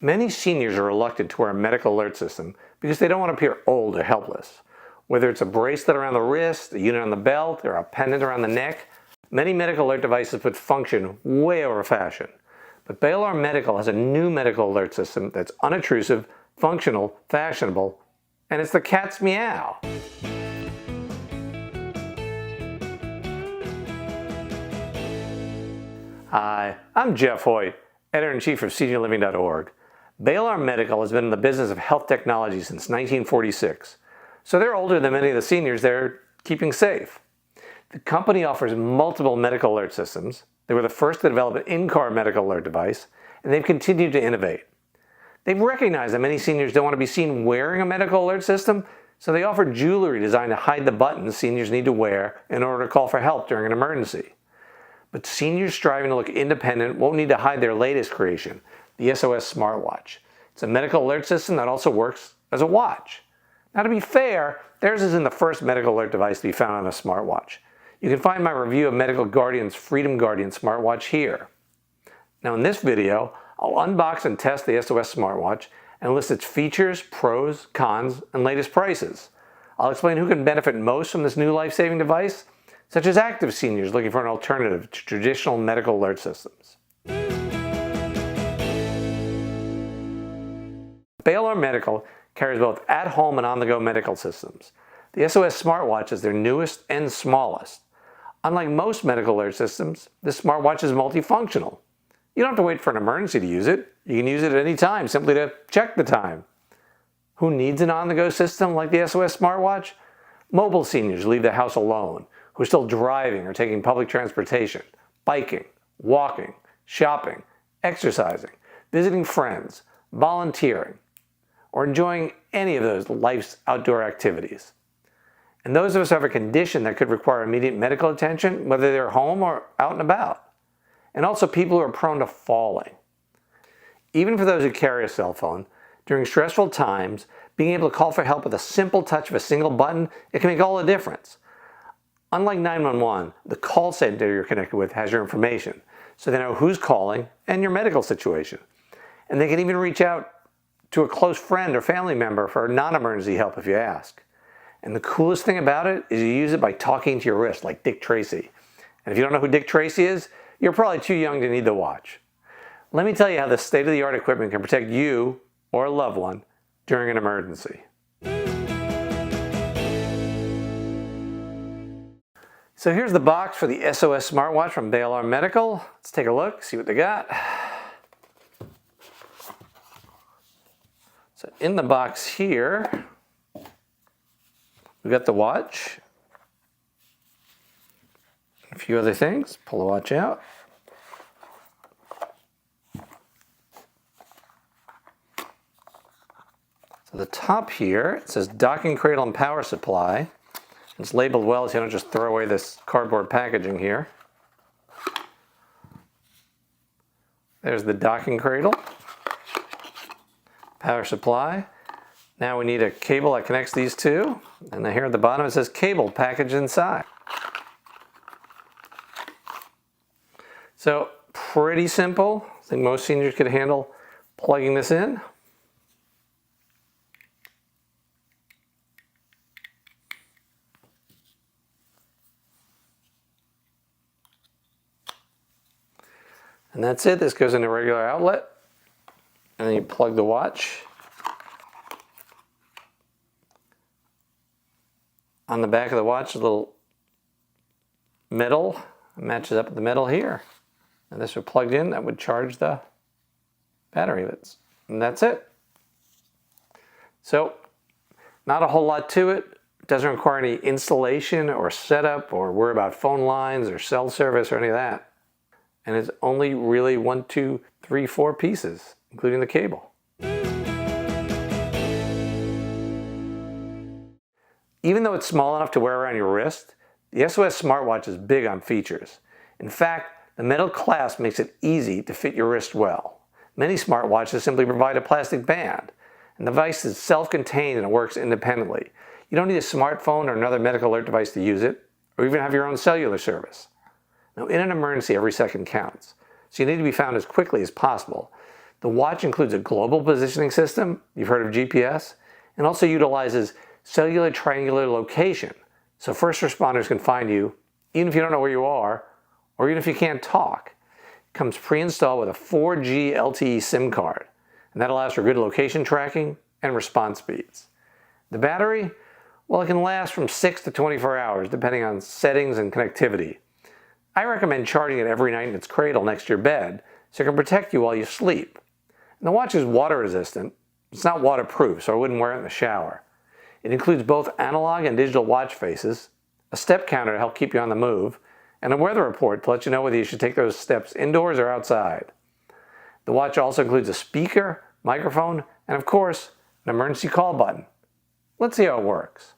Many seniors are reluctant to wear a medical alert system because they don't want to appear old or helpless. Whether it's a bracelet around the wrist, a unit on the belt, or a pendant around the neck, many medical alert devices put function way over fashion. But Baylor Medical has a new medical alert system that's unobtrusive, functional, fashionable, and it's the cat's meow. Hi, I'm Jeff Hoyt, Editor-in-Chief of SeniorLiving.Org. Baylor Medical has been in the business of health technology since 1946, so they're older than many of the seniors they're keeping safe. The company offers multiple medical alert systems. They were the first to develop an in-car medical alert device, and they've continued to innovate. They've recognized that many seniors don't want to be seen wearing a medical alert system, so they offer jewelry designed to hide the buttons seniors need to wear in order to call for help during an emergency. But seniors striving to look independent won't need to hide their latest creation, the SOS Smartwatch. It's a medical alert system that also works as a watch. Now, to be fair, theirs isn't the first medical alert device to be found on a smartwatch. You can find my review of Medical Guardian's Freedom Guardian smartwatch here. Now, in this video, I'll unbox and test the SOS Smartwatch and list its features, pros, cons, and latest prices. I'll explain who can benefit most from this new life-saving device, such as active seniors looking for an alternative to traditional medical alert systems. Baylor Medical carries both at-home and on-the-go medical systems. The SOS Smartwatch is their newest and smallest. Unlike most medical alert systems, this smartwatch is multifunctional. You don't have to wait for an emergency to use it. You can use it at any time simply to check the time. Who needs an on-the-go system like the SOS Smartwatch? Mobile seniors who leave the house alone, who are still driving or taking public transportation, biking, walking, shopping, exercising, visiting friends, volunteering, or enjoying any of those life's outdoor activities. And those of us who have a condition that could require immediate medical attention, whether they're home or out and about. And also people who are prone to falling. Even for those who carry a cell phone, during stressful times, being able to call for help with a simple touch of a single button, it can make all the difference. Unlike 911, the call center you're connected with has your information, so they know who's calling and your medical situation. And they can even reach out to a close friend or family member for non-emergency help if you ask. And the coolest thing about it is you use it by talking to your wrist, like Dick Tracy. And if you don't know who Dick Tracy is, you're probably too young to need the watch. Let me tell you how this state-of-the-art equipment can protect you or a loved one during an emergency. So here's the box for the SOS Smartwatch from Baylor Medical. Let's take a look, see what they got. So in the box here, we've got the watch, a few other things. Pull the watch out. So the top here, it says docking cradle and power supply. It's labeled well so you don't just throw away this cardboard packaging here. There's the docking cradle. Power supply. Now we need a cable that connects these two. And then here at the bottom it says cable package inside. So pretty simple. I think most seniors could handle plugging this in. And that's it. This goes in a regular outlet. And then you plug the watch. On the back of the watch, a little metal. It matches up with the metal here. And this would plug in, that would charge the battery. And that's it. So, not a whole lot to it. It doesn't require any installation or setup or worry about phone lines or cell service or any of that. And it's only really 1, 2, 3, 4 pieces, including the cable. Even though it's small enough to wear around your wrist, the SOS Smartwatch is big on features. In fact, the metal clasp makes it easy to fit your wrist well. Many smartwatches simply provide a plastic band, and the device is self-contained and it works independently. You don't need a smartphone or another medical alert device to use it, or even have your own cellular service. Now, in an emergency, every second counts, so you need to be found as quickly as possible. The watch includes a global positioning system, you've heard of GPS, and also utilizes cellular triangular location, so first responders can find you even if you don't know where you are, or even if you can't talk. It comes pre-installed with a 4G LTE SIM card, and that allows for good location tracking and response speeds. The battery? Well, it can last from 6 to 24 hours, depending on settings and connectivity. I recommend charging it every night in its cradle next to your bed, so it can protect you while you sleep. And the watch is water resistant. It's not waterproof, so I wouldn't wear it in the shower. It includes both analog and digital watch faces, a step counter to help keep you on the move, and a weather report to let you know whether you should take those steps indoors or outside. The watch also includes a speaker, microphone, and of course, an emergency call button. Let's see how it works.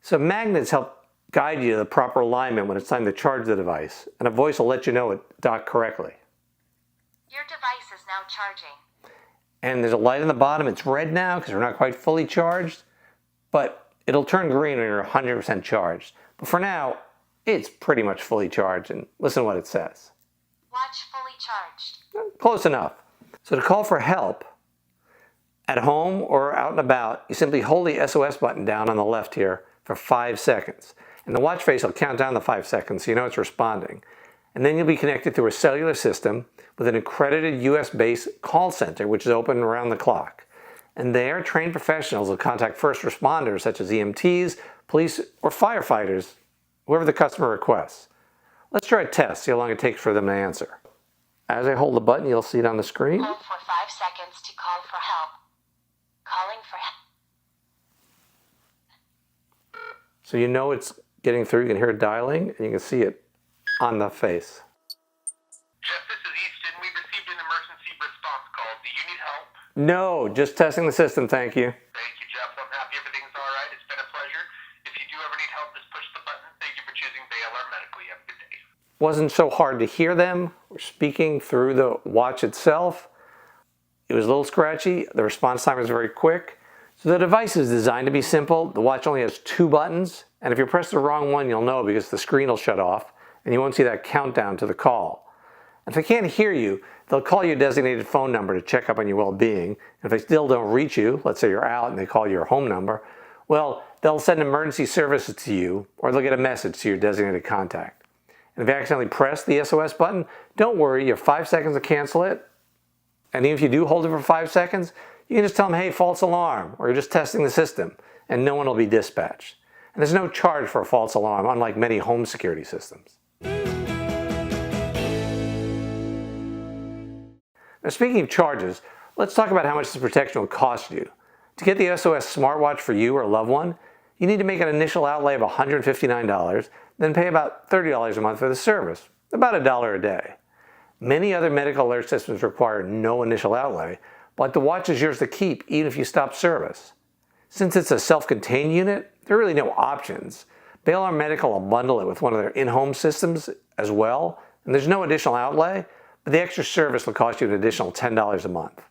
So magnets help guide you to the proper alignment when it's time to charge the device, and a voice will let you know it docked correctly. Your device is now charging. And there's a light on the bottom. It's red now because we're not quite fully charged, but it'll turn green when you're 100% charged. But for now, it's pretty much fully charged, and listen to what it says. Watch fully charged. Close enough. So to call for help, at home or out and about, you simply hold the SOS button down on the left here for 5 seconds. And the watch face will count down the 5 seconds so you know it's responding. And then you'll be connected through a cellular system with an accredited US-based call center, which is open around the clock. And there, trained professionals will contact first responders such as EMTs, police, or firefighters, whoever the customer requests. Let's try a test, see how long it takes for them to answer. As I hold the button, you'll see it on the screen. Hold for 5 seconds to call for help. Calling for help. So you know it's getting through, you can hear it dialing, and you can see it on the face. Jeff, this is Easton. We received an emergency response call. Do you need help? No, just testing the system, thank you. Thank you, Jeff. I'm happy everything's all right. It's been a pleasure. If you do ever need help, just push the button. Thank you for choosing Baylor Medical. You have a good day. Wasn't so hard to hear them. We're speaking through the watch itself. It was a little scratchy. The response time was very quick. So the device is designed to be simple. The watch only has 2 buttons, and if you press the wrong one, you'll know because the screen will shut off, and you won't see that countdown to the call. And if they can't hear you, they'll call you a designated phone number to check up on your well-being. And if they still don't reach you, let's say you're out and they call your home number, well, they'll send emergency services to you, or they'll get a message to your designated contact. And if you accidentally press the SOS button, don't worry, you have 5 seconds to cancel it. And even if you do hold it for 5 seconds, you can just tell them, hey, false alarm, or you're just testing the system, and no one will be dispatched. And there's no charge for a false alarm, unlike many home security systems. Now, speaking of charges, let's talk about how much this protection will cost you. To get the SOS smartwatch for you or a loved one, you need to make an initial outlay of $159, then pay about $30 a month for the service, about $1 a day. Many other medical alert systems require no initial outlay, but the watch is yours to keep even if you stop service. Since it's a self-contained unit, there are really no options. Baylor Medical will bundle it with one of their in-home systems as well, and there's no additional outlay, but the extra service will cost you an additional $10 a month.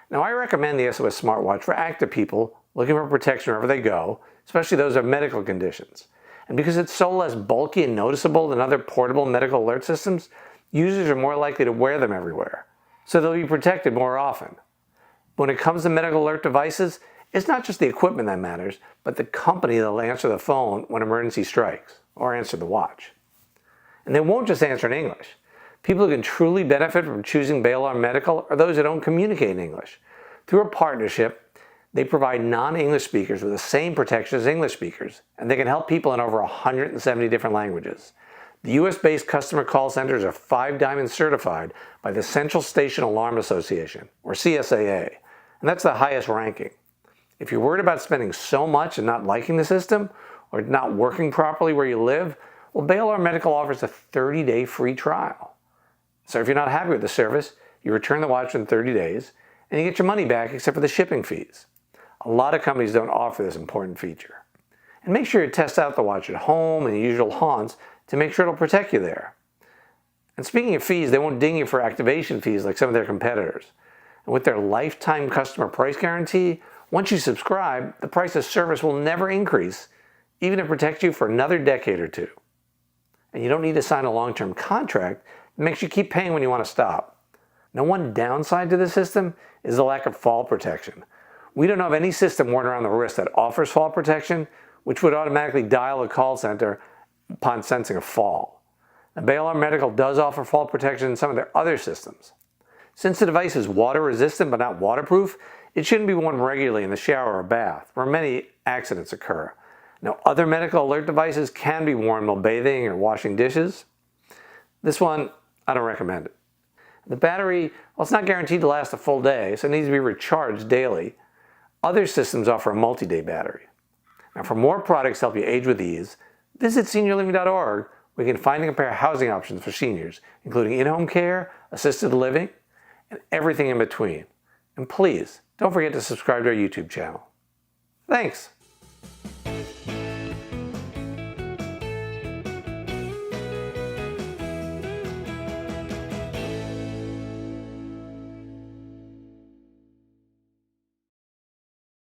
Now, I recommend the SOS smartwatch for active people looking for protection wherever they go, especially those who have medical conditions. And because it's so less bulky and noticeable than other portable medical alert systems, users are more likely to wear them everywhere, so they'll be protected more often. When it comes to medical alert devices, it's not just the equipment that matters, but the company that'll answer the phone when emergency strikes, or answer the watch. And they won't just answer in English. People who can truly benefit from choosing Baylor Medical are those that don't communicate in English. Through a partnership, they provide non-English speakers with the same protection as English speakers, and they can help people in over 170 different languages. The US-based customer call centers are 5 Diamond certified by the Central Station Alarm Association, or CSAA, and that's the highest ranking. If you're worried about spending so much and not liking the system, or not working properly where you live, well, Baylor Medical offers a 30-day free trial. So if you're not happy with the service, you return the watch in 30 days, and you get your money back except for the shipping fees. A lot of companies don't offer this important feature. And make sure you test out the watch at home and usual haunts to make sure it'll protect you there. And speaking of fees, they won't ding you for activation fees like some of their competitors. And with their lifetime customer price guarantee, once you subscribe, the price of service will never increase, even to protect you for another decade or two. And you don't need to sign a long-term contract that makes you keep paying when you want to stop. Now, one downside to the system is the lack of fall protection. We don't have any system worn around the wrist that offers fall protection, which would automatically dial a call center upon sensing a fall. Now, Baylor Medical does offer fall protection in some of their other systems. Since the device is water resistant but not waterproof, it shouldn't be worn regularly in the shower or bath, where many accidents occur. Now, other medical alert devices can be worn while bathing or washing dishes. This one, I don't recommend it. The battery, well, it's not guaranteed to last a full day, so it needs to be recharged daily. Other systems offer a multi-day battery. Now, for more products to help you age with ease, visit SeniorLiving.Org, where you can find and compare housing options for seniors, including in-home care, assisted living, and everything in between. And please, don't forget to subscribe to our YouTube channel. Thanks!